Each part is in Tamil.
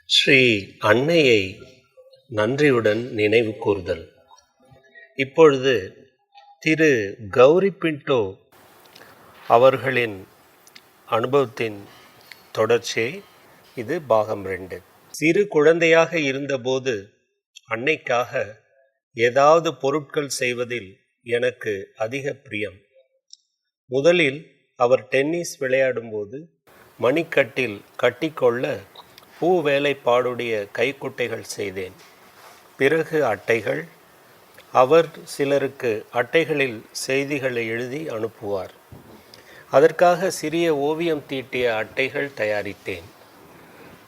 ஸ்ரீ அன்னையை நன்றியுடன் நினைவு கூர்தல். இப்பொழுது திரு கௌரி பிண்டோ அவர்களின் அனுபவத்தின் தொடர்ச்சியை. இது பாகம் 2. சிறு குழந்தையாக இருந்தபோது அன்னைக்காக ஏதாவது பொருட்கள் செய்வதில் எனக்கு அதிக பிரியம். முதலில் அவர் டென்னிஸ் விளையாடும்போது மணிக்கட்டில் கட்டிக்கொள்ள பூ வேலைப்பாடுடைய கைக்குட்டைகள் செய்தேன். பிறகு அட்டைகள். அவர் சிலருக்கு அட்டைகளில் செய்திகளை எழுதி அனுப்புவார். அதற்காக சிறிய ஓவியம் தீட்டிய அட்டைகள் தயாரித்தேன்.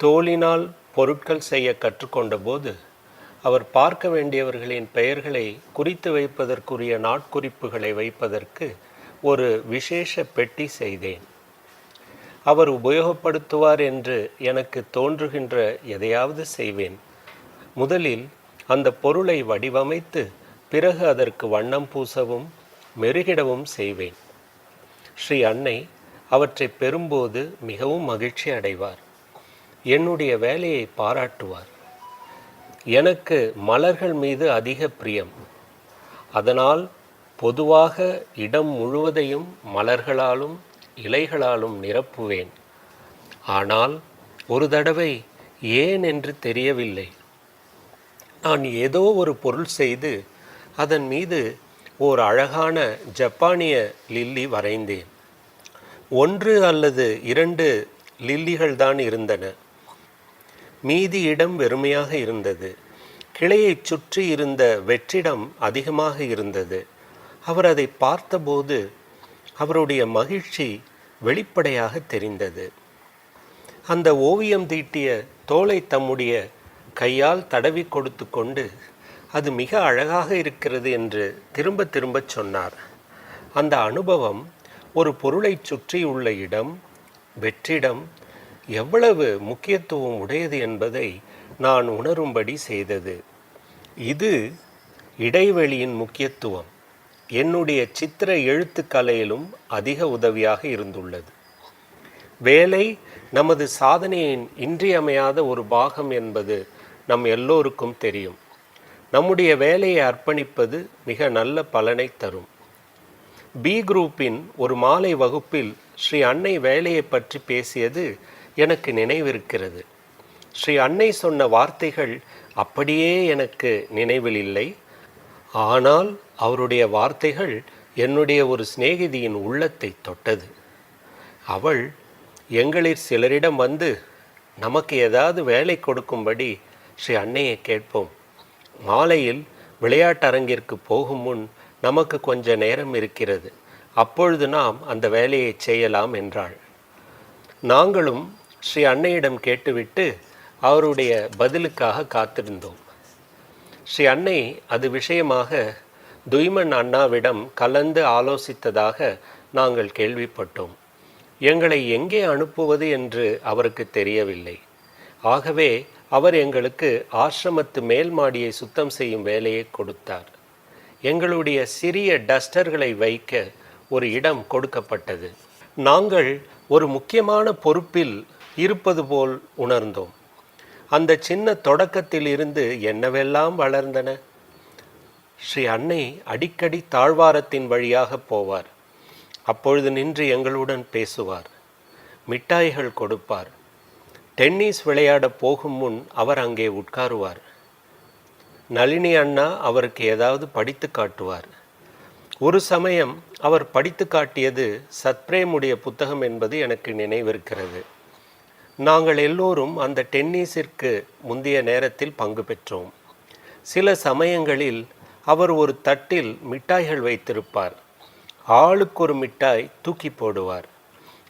தோலினால் பொருட்கள் செய்ய கற்றுக்கொண்ட போது அவர் பார்க்க வேண்டியவர்களின் பெயர்களை குறித்து வைப்பதற்குரிய நாட்குறிப்புகளை வைப்பதற்கு ஒரு விசேஷ பெட்டி செய்தேன். அவர் உபயோகப்படுத்துவார் என்று எனக்கு தோன்றுகின்ற எதையாவது செய்வேன். முதலில் அந்த பொருளை வடிவமைத்து பிறகு அதற்கு வண்ணம் பூசவும் மெருகிடவும் செய்வேன். ஸ்ரீ அன்னை அவற்றை பெறும்போது மிகவும் மகிழ்ச்சி அடைவார். என்னுடைய வேலையை பாராட்டுவார். எனக்கு மலர்கள் மீது அதிக பிரியம். அதனால் பொதுவாக இடம் முழுவதையும் மலர்களாலும் இலைகளாலும் நிரப்புவேன். ஆனால் ஒரு தடவை ஏன் என்று தெரியவில்லை, நான் ஏதோ ஒரு பொருள் செய்து அதன் மீது ஓர் அழகான ஜப்பானிய லில்லி வரைந்தேன். 1 அல்லது 2 லில்லிகள் தான் இருந்தன. மீதி இடம் வெறுமையாக இருந்தது. கிளையை சுற்றி இருந்த வெற்றிடம் அதிகமாக இருந்தது. அவர் அதை பார்த்தபோது அவருடைய மகிழ்ச்சி வெளிப்படையாக தெரிந்தது. அந்த ஓவியம் தீட்டிய தோலை தம்முடைய கையால் தடவி கொடுத்து கொண்டு அது மிக அழகாக இருக்கிறது என்று திரும்ப திரும்ப சொன்னார். அந்த அனுபவம் ஒரு பொருளை சுற்றி உள்ள இடம், வெற்றிடம் எவ்வளவு முக்கியத்துவம் உடையது என்பதை நான் உணரும்படி செய்தது. இது இடைவெளியின் முக்கியத்துவம் என்னுடைய சித்திர எழுத்துக்கலையிலும் அதிக உதவியாக இருந்துள்ளது. வேலை நமது சாதனையின் இன்றியமையாத ஒரு பாகம் என்பது நம் எல்லோருக்கும் தெரியும். நம்முடைய வேலையை அர்ப்பணிப்பது மிக நல்ல பலனை தரும். பி குரூப்பின் ஒரு மாலை வகுப்பில் ஸ்ரீ அன்னை வேலையை பற்றி பேசியது எனக்கு நினைவிருக்கிறது. ஸ்ரீ அன்னை சொன்ன வார்த்தைகள் அப்படியே எனக்கு நினைவில் இல்லை. ஆனால் அவருடைய வார்த்தைகள் என்னுடைய ஒரு சிநேகிதியின் உள்ளத்தை தொட்டது. அவள் எங்களில் சிலரிடம் வந்து, நமக்கு ஏதாவது வேலை கொடுக்கும்படி ஸ்ரீ அன்னையை கேட்போம். மாலையில் விளையாட்டரங்கிற்கு போகும் முன் நமக்கு கொஞ்ச நேரம் இருக்கிறது. அப்பொழுது நாம் அந்த வேலையை செய்யலாம் என்றாள். நாங்களும் ஸ்ரீ அன்னையிடம் கேட்டுவிட்டு அவருடைய பதிலுக்காக காத்திருந்தோம். ஸ்ரீ அன்னை அது விஷயமாக துய்மன் அண்ணாவிடம் கலந்து ஆலோசித்ததாக நாங்கள் கேள்விப்பட்டோம். எங்களை எங்கே அனுப்புவது என்று அவருக்கு தெரியவில்லை. ஆகவே அவர் எங்களுக்கு ஆசிரமத்து மேல் மாடியை சுத்தம் செய்யும் வேலையை கொடுத்தார். எங்களுடைய சிறிய டஸ்டர்களை வைக்க ஒரு இடம் கொடுக்கப்பட்டது. நாங்கள் ஒரு முக்கியமான பொறுப்பில் இருப்பது போல் உணர்ந்தோம். அந்த சின்ன தொடக்கத்தில் இருந்து என்னவெல்லாம் வளர்ந்தன. ஸ்ரீ அன்னை அடிக்கடி தாழ்வாரத்தின் வழியாக போவார். அப்பொழுது நின்று எங்களுடன் பேசுவார். மிட்டாய்கள் கொடுப்பார். டென்னிஸ் விளையாட போகும் முன் அவர் அங்கே உட்காருவார். நளினி அண்ணா அவருக்கு ஏதாவது படித்து காட்டுவார். ஒரு சமயம் அவர் படித்து காட்டியது சத்பிரேமுடைய புத்தகம் என்பது எனக்கு நினைவிருக்கிறது. நாங்கள் எல்லோரும் அந்த டென்னிஸிற்கு முந்தைய நேரத்தில் பங்கு பெற்றோம். சில சமயங்களில் அவர் ஒரு தட்டில் மிட்டாய்கள் வைத்திருப்பார். ஆளுக்கு ஒரு மிட்டாய் தூக்கி போடுவார்.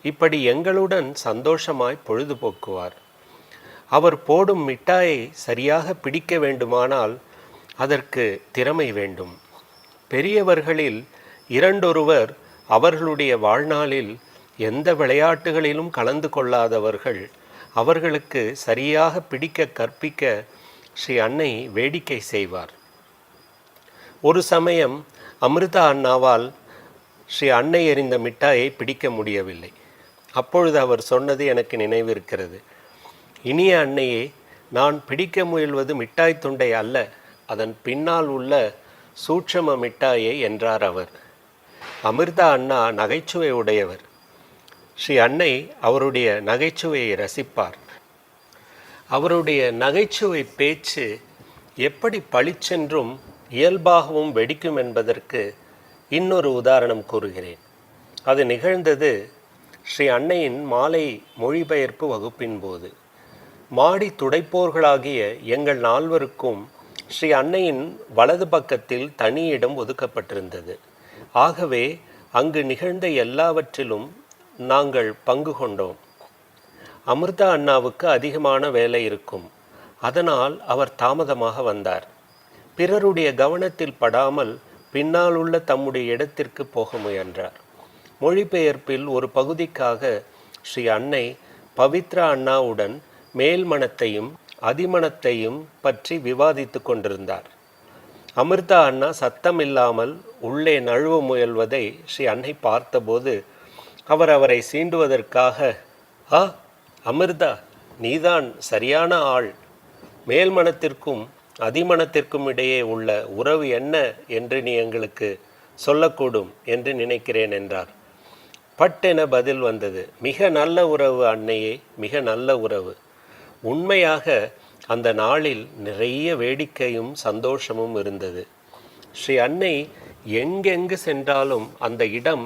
இப்படி எங்களுடன் சந்தோஷமாய் பொழுதுபோக்குவார். அவர் போடும் மிட்டாயை சரியாக பிடிக்க வேண்டுமானால் அதற்கு திறமை வேண்டும். பெரியவர்களில் 2 அவர்களுடைய வாழ்நாளில் எந்த விளையாட்டுகளிலும் கலந்து கொள்ளாதவர்கள். அவர்களுக்கு சரியாக பிடிக்க கற்பிக்க ஸ்ரீ அன்னை வேடிக்கை செய்வார். ஒரு சமயம் அமிர்தா அண்ணாவால் ஸ்ரீ அன்னை எறிந்த மிட்டாயை பிடிக்க முடியவில்லை. அப்பொழுது அவர் சொன்னது எனக்கு நினைவிருக்கிறது. இனிய அன்னையே, நான் பிடிக்க முயல்வது மிட்டாய் துண்டை அல்ல, அதன் பின்னால் உள்ள சூட்சம மிட்டாயை என்றார் அவர். அமிர்தா அண்ணா நகைச்சுவை உடையவர். ஸ்ரீ அன்னை அவருடைய நகைச்சுவையை ரசிப்பார். அவருடைய நகைச்சுவை பேச்சு எப்படி பளிச்சென்றும் இயல்பாகவும் வெடிக்கும் என்பதற்கு இன்னொரு உதாரணம் கூறுகிறேன். அது நிகழ்ந்தது ஸ்ரீ அன்னையின் மாலை மொழிபெயர்ப்பு வகுப்பின் போது. மாடி துடைப்போர்களாகிய எங்கள் நால்வருக்கும் ஸ்ரீ அன்னையின் வலது பக்கத்தில் தனி இடம் ஒதுக்கப்பட்டிருந்தது. ஆகவே அங்கு நிகழ்ந்த எல்லாவற்றிலும் நாங்கள் பங்கு கொண்டோம். அமிர்தா அண்ணாவுக்கு அதிகமான வேலை இருக்கும். அதனால் அவர் தாமதமாக வந்தார். பிறருடைய கவனத்தில் படாமல் பின்னால் உள்ள தம்முடைய இடத்திற்கு போக முயன்றார். மொழிபெயர்ப்பில் ஒரு பகுதிக்காக ஸ்ரீ அன்னை பவித்ரா அண்ணாவுடன் மேல்மனத்தையும் அதிமனத்தையும் பற்றி விவாதித்து கொண்டிருந்தார். அமிர்தா அண்ணா சத்தம் இல்லாமல் உள்ளே நழுவ முயல்வதை ஸ்ரீ அன்னை பார்த்தபோது அவர் அவரை சீண்டுவதற்காக, "ஆ அமிர்தா, நீதான் சரியான ஆள். மேல்மனத்திற்கும் அதிமனத்திற்கும் இடையே உள்ள உறவு என்ன என்று நீ எங்களுக்கு சொல்லக்கூடும் என்று நினைக்கிறேன்" என்றார். பட்டென பதில் வந்தது, "மிக நல்ல உறவு அன்னையே, மிக நல்ல உறவு." உண்மையாக அந்த நாளில் நிறைய வேடிக்கையும் சந்தோஷமும் இருந்தது. ஸ்ரீ அன்னை எங்கெங்கு சென்றாலும் அந்த இடம்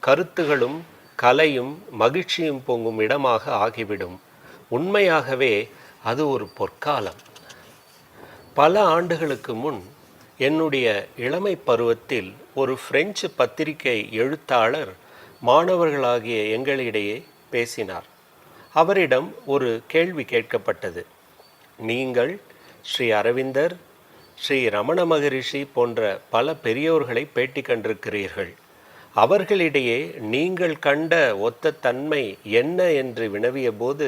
கருத்துகளும் கலையும் மகிழ்ச்சியும் பொங்கும் இடமாக ஆகிவிடும். உண்மையாகவே அது ஒரு பொற்காலம். பல ஆண்டுகளுக்கு முன் என்னுடைய இளமை பருவத்தில் ஒரு பிரெஞ்சு பத்திரிகை எழுத்தாளர் மாணவர்களாகிய எங்களிடையே பேசினார். அவரிடம் ஒரு கேள்வி கேட்கப்பட்டது. நீங்கள் ஸ்ரீ அரவிந்தர், ஸ்ரீ ரமண மகரிஷி போன்ற பல பெரியோர்களை பேட்டி கண்டிருக்கிறீர்கள். அவர்களிடையே நீங்கள் கண்ட ஒத்த தன்மை என்ன என்று வினவிய போது,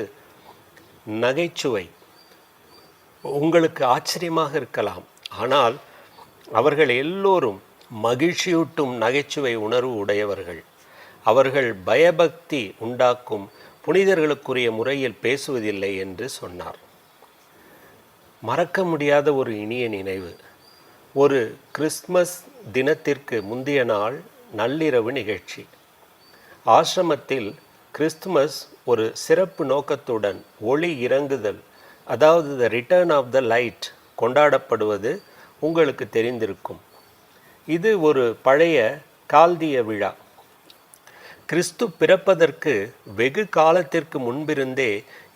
நகைச்சுவை. உங்களுக்கு ஆச்சரியமாக இருக்கலாம், ஆனால் அவர்கள் எல்லோரும் மகிழ்ச்சியூட்டும் நகைச்சுவை உணர்வு உடையவர்கள். அவர்கள் பயபக்தி உண்டாக்கும் புனிதர்களுக்குரிய முறையில் பேசுவதில்லை என்று சொன்னார். மறக்க முடியாத ஒரு இனிய நினைவு. ஒரு கிறிஸ்துமஸ் தினத்திற்கு முந்தைய நாள் நள்ளிரவு நிகழ்ச்சி. ஆசிரமத்தில் கிறிஸ்துமஸ் ஒரு சிறப்பு நோக்கத்துடன் ஒளி இறங்குதல், அதாவது the return of the light கொண்டாடப்படுவது உங்களுக்கு தெரிந்திருக்கும். இது ஒரு பழைய கால்திய விழா. கிறிஸ்து பிறப்பதற்கு வெகு காலத்திற்கு முன்பிருந்தே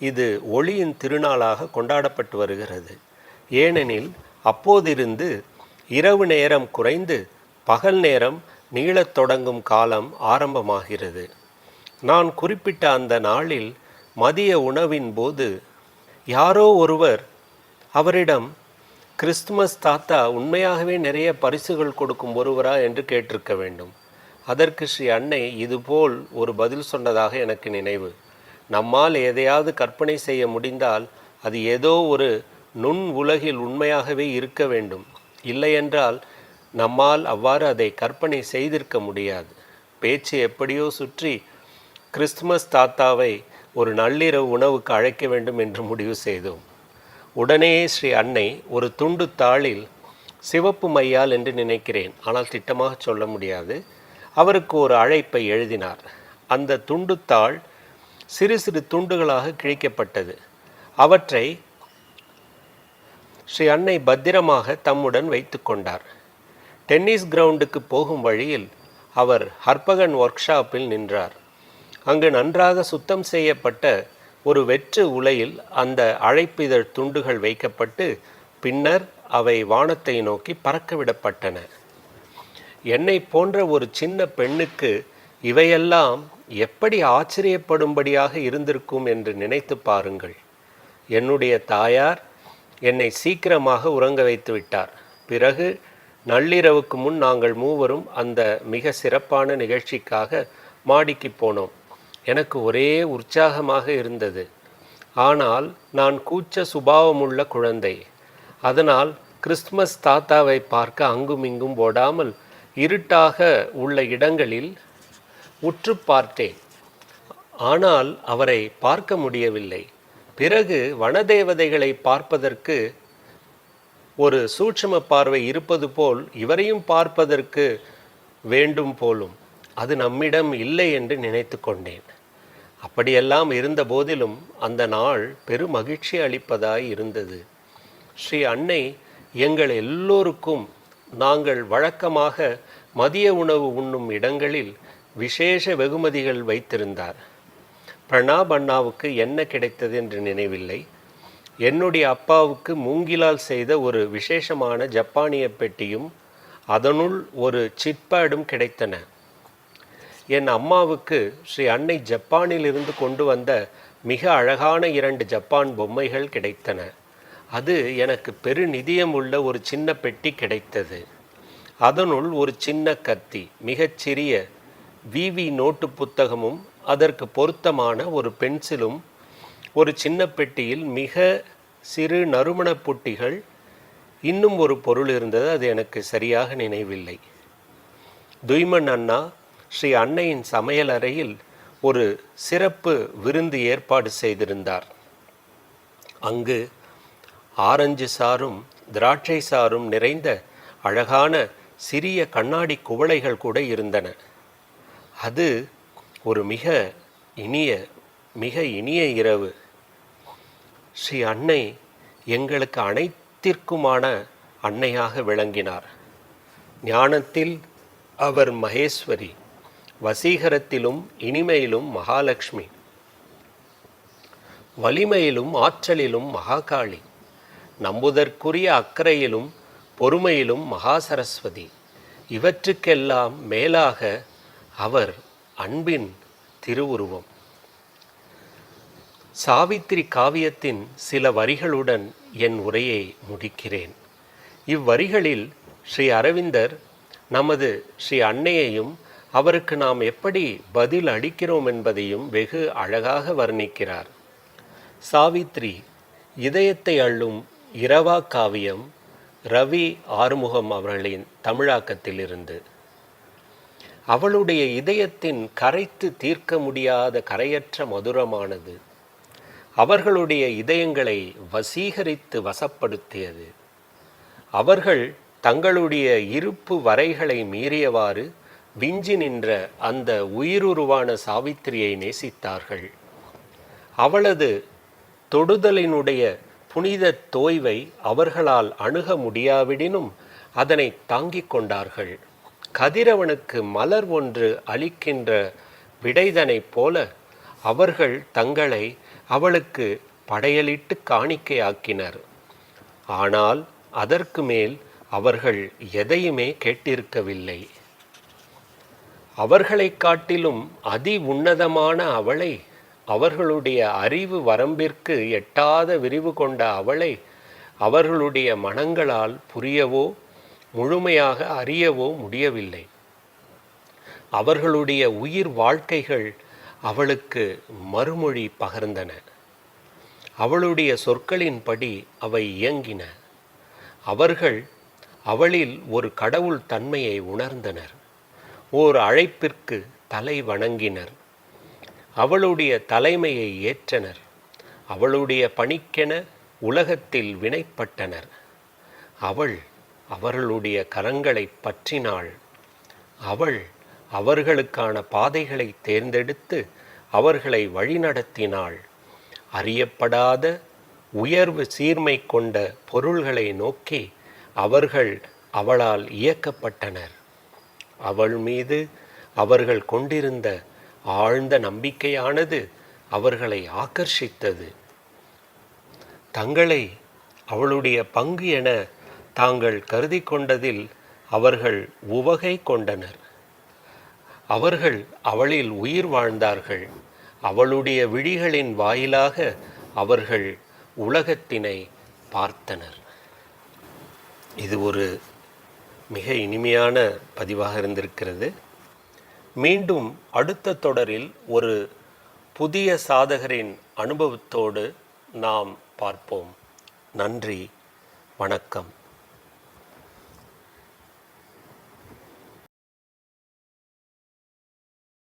இது ஒளியின் திருநாளாக கொண்டாடப்பட்டு வருகிறது. ஏனெனில் அப்போதிருந்து இரவு நேரம் குறைந்து பகல் நேரம் நீளத் தொடங்கும் காலம் ஆரம்பமாகிறது. நான் குறிப்பிட்ட அந்த நாளில் மதிய உணவின் போது யாரோ ஒருவர் அவரிடம், "கிறிஸ்துமஸ் தாத்தா உண்மையாகவே நிறைய பரிசுகள் கொடுக்கும் ஒருவரா?" என்று கேட்டிருக்க வேண்டும். அதற்கு ஸ்ரீ அன்னை இதுபோல் ஒரு பதில் சொன்னதாக எனக்கு நினைவு. நம்மால் எதையாவது கற்பனை செய்ய முடிந்தால் அது ஏதோ ஒரு நுண் உலகில் உண்மையாகவே இருக்க வேண்டும். இல்லையென்றால் நம்மால் அவ்வாறு அதை கற்பனை செய்திருக்க முடியாது. பேச்சு எப்படியோ சுற்றி கிறிஸ்துமஸ் தாத்தாவை ஒரு நள்ளிரவு உணவுக்கு அழைக்க வேண்டும் என்று முடிவு செய்தோம். உடனே ஸ்ரீ அன்னை ஒரு துண்டு தாளில், சிவப்பு மையால் என்று நினைக்கிறேன், ஆனால் திட்டமாக சொல்ல முடியாது, அவருக்கு ஒரு அழைப்பை எழுதினார். அந்த துண்டுத்தாள் சிறு சிறு துண்டுகளாக கிழிக்கப்பட்டது. அவற்றை ஸ்ரீ அன்னை பத்திரமாக தம்முடன் வைத்து கொண்டார். டென்னிஸ் கிரவுண்டுக்கு போகும் வழியில் அவர் ஹர்பகன் ஒர்க் ஷாப்பில் நின்றார். அங்கு நன்றாக சுத்தம் செய்யப்பட்ட ஒரு வெற்று உலையில் அந்த அழைப்பிதழ் துண்டுகள் வைக்கப்பட்டு பின்னர் அவை வானத்தை நோக்கி பறக்கவிடப்பட்டன. என்னை போன்ற ஒரு சின்ன பெண்ணுக்கு இவையெல்லாம் எப்படி ஆச்சரியப்படும்படியாக இருந்திருக்கும் என்று நினைத்து பாருங்கள். என்னுடைய தாயார் என்னை சீக்கிரமாக உறங்க வைத்து விட்டார். பிறகு நள்ளிரவுக்கு முன் நாங்கள் மூவரும் அந்த மிக சிறப்பான நிகழ்ச்சிக்காக மாடிக்கு போனோம். எனக்கு ஒரே உற்சாகமாக இருந்தது. ஆனால் நான் கூச்ச சுபாவமுள்ள குழந்தை. அதனால் கிறிஸ்துமஸ் தாத்தாவை பார்க்க அங்கும் இங்கும் ஓடாமல் இருட்டாக உள்ள இடங்களில் உற்று பார்த்தேன். ஆனால் அவரை பார்க்க முடியவில்லை. பிறகு வனதேவதைகளை பார்ப்பதற்கு ஒரு சூட்சும பார்வை இருப்பது போல் இவரையும் பார்ப்பதற்கு வேண்டும் போலும் அது நம்மிடம் இல்லை என்று நினைத்து கொண்டேன். அப்படியெல்லாம் இருந்த போதிலும் அந்த நாள் பெரும் மகிழ்ச்சி அளிப்பதாய் இருந்தது. ஸ்ரீ அன்னை எங்கள் எல்லோருக்கும் நாங்கள் வழக்கமாக மதிய உணவு உண்ணும் இடங்களில் விசேஷ வெகுமதிகள் வைத்திருந்தார். பிரணாப் அண்ணாவுக்கு என்ன கிடைத்தது என்று நினைவில்லை. என்னுடைய அப்பாவுக்கு மூங்கிலால் செய்த ஒரு விசேஷமான ஜப்பானிய பெட்டியும் அதனுள் ஒரு சிட்பேடும் கிடைத்தன. என் அம்மாவுக்கு ஸ்ரீ அன்னை ஜப்பானில் இருந்து கொண்டு வந்த மிக அழகான 2 ஜப்பான் பொம்மைகள் கிடைத்தன. அது எனக்கு பெருநிதியம் உள்ள ஒரு சின்ன பெட்டி கிடைத்தது. அதனுள் ஒரு சின்ன கத்தி, மிகச்சிறிய விவி நோட்டு புத்தகமும் அதற்கு பொருத்தமான ஒரு பென்சிலும், ஒரு சின்ன பெட்டியில் மிக சிறு நறுமணப் புட்டிகள், இன்னும் ஒரு பொருள் இருந்தது, அது எனக்கு சரியாக நினைவில்லை. துய்மன் அண்ணா ஸ்ரீ அன்னையின் சமையல் அறையில் ஒரு சிறப்பு விருந்து ஏற்பாடு செய்திருந்தார். அங்கு ஆரஞ்சு சாறும் திராட்சை சாறும் நிறைந்த அழகான சிறிய கண்ணாடி குவளைகள் கூட இருந்தன. அது ஒரு மிக இனிய இரவு. ஸ்ரீ அன்னை எங்களுக்கு அனைத்திற்குமான அன்னையாக விளங்கினார். ஞானத்தில் அவர் மகேஸ்வரி, வசீகரத்திலும் இனிமையிலும் மகாலட்சுமி, வலிமையிலும் ஆற்றலிலும் மகாகாளி, நம்புதற்குரிய அக்கறையிலும் பொறுமையிலும் மகாசரஸ்வதி. இவற்றுக்கெல்லாம் மேலாக அவர் அன்பின் திருவுருவம். சாவித்திரி காவியத்தின் சில வரிகளுடன் என் உரையை முடிக்கிறேன். இவ்வரிகளில் ஸ்ரீ அரவிந்தர் நமது ஸ்ரீ அன்னையையும் அவருக்கு நாம் எப்படி பதில் அளிக்கிறோம் என்பதையும் வெகு அழகாக வர்ணிக்கிறார். சாவித்ரி இதயத்தை அள்ளும் இரவா காவியம் ரவி ஆறுமுகம் அவர்களின் தமிழாக்கத்தில் இருந்து. அவளுடைய இதயத்தின் கரைத்து தீர்க்க முடியாத கரையற்ற மதுரமானது அவர்களுடைய இதயங்களை வசீகரித்து வசப்படுத்தியது. அவர்கள் தங்களுடைய இருப்பு வரைகளை மீறியவாறு விஞ்சி நின்ற அந்த உயிருருவான சாவித்திரியை நேசித்தார்கள். அவளது தொடுதலினுடைய புனித தோய்வை அவர்களால் அணுக முடியாவிடினும் அதனை தாங்கிக் கொண்டார்கள். கதிரவனுக்கு மலர் ஒன்று அளிக்கின்ற விடைதனைப் போல அவர்கள் தங்களை அவளுக்கு படையலிட்டு காணிக்கையாக்கினர். ஆனால் அதற்கு மேல் அவர்கள் எதையுமே கேட்டிருக்கவில்லை. அவர்களை காட்டிலும் அதி உன்னதமான அவளை, அவர்களுடைய அறிவு வரம்பிற்கு எட்டாத விரிவு கொண்ட அவளை அவர்களுடைய மனங்களால் புரியவோ முழுமையாக அறியவோ முடியவில்லை. அவர்களுடைய உயிர் வாழ்க்கைகள் அவளுக்கு மறுமொழி பகர்ந்தன. அவளுடைய சொற்களின்படி அவை இயங்கின. அவர்கள் அவளில் ஒரு கடவுள் தன்மையை உணர்ந்தனர். ஓர் அழைப்பிற்கு தலை வணங்கினர். அவளுடைய தலைமையை ஏற்றனர். அவளுடைய பணிக்கென உலகத்தில் வினைப்பட்டனர். அவள் அவர்களுடைய கரங்களை பற்றினாள். அவள் அவர்களுக்கான பாதைகளை தேர்ந்தெடுத்து அவர்களை வழிநடத்தினாள். அறியப்படாத உயர்வு சீர்மை கொண்ட பொருள்களை நோக்கி அவர்கள் அவளால் இயக்கப்பட்டனர். அவள் மீது அவர்கள் கொண்டிருந்த ஆழ்ந்த நம்பிக்கையானது அவர்களை ஆக்கர்ஷித்தது. தங்களை அவளுடைய பங்கு என தாங்கள் கருதி கொண்டதில் அவர்கள் உவகை கொண்டனர். அவர்கள் அவளில் உயிர் வாழ்ந்தார்கள். அவளுடைய விழிகளின் வாயிலாக அவர்கள் உலகத்தினை பார்த்தனர். இது ஒரு மிக இனிமையான பதிவாக இருந்திருக்கிறது. மீண்டும் அடுத்த தொடரில் ஒரு புதிய சாதகரின் அனுபவத்தோடு நாம் பார்ப்போம். நன்றி, வணக்கம்.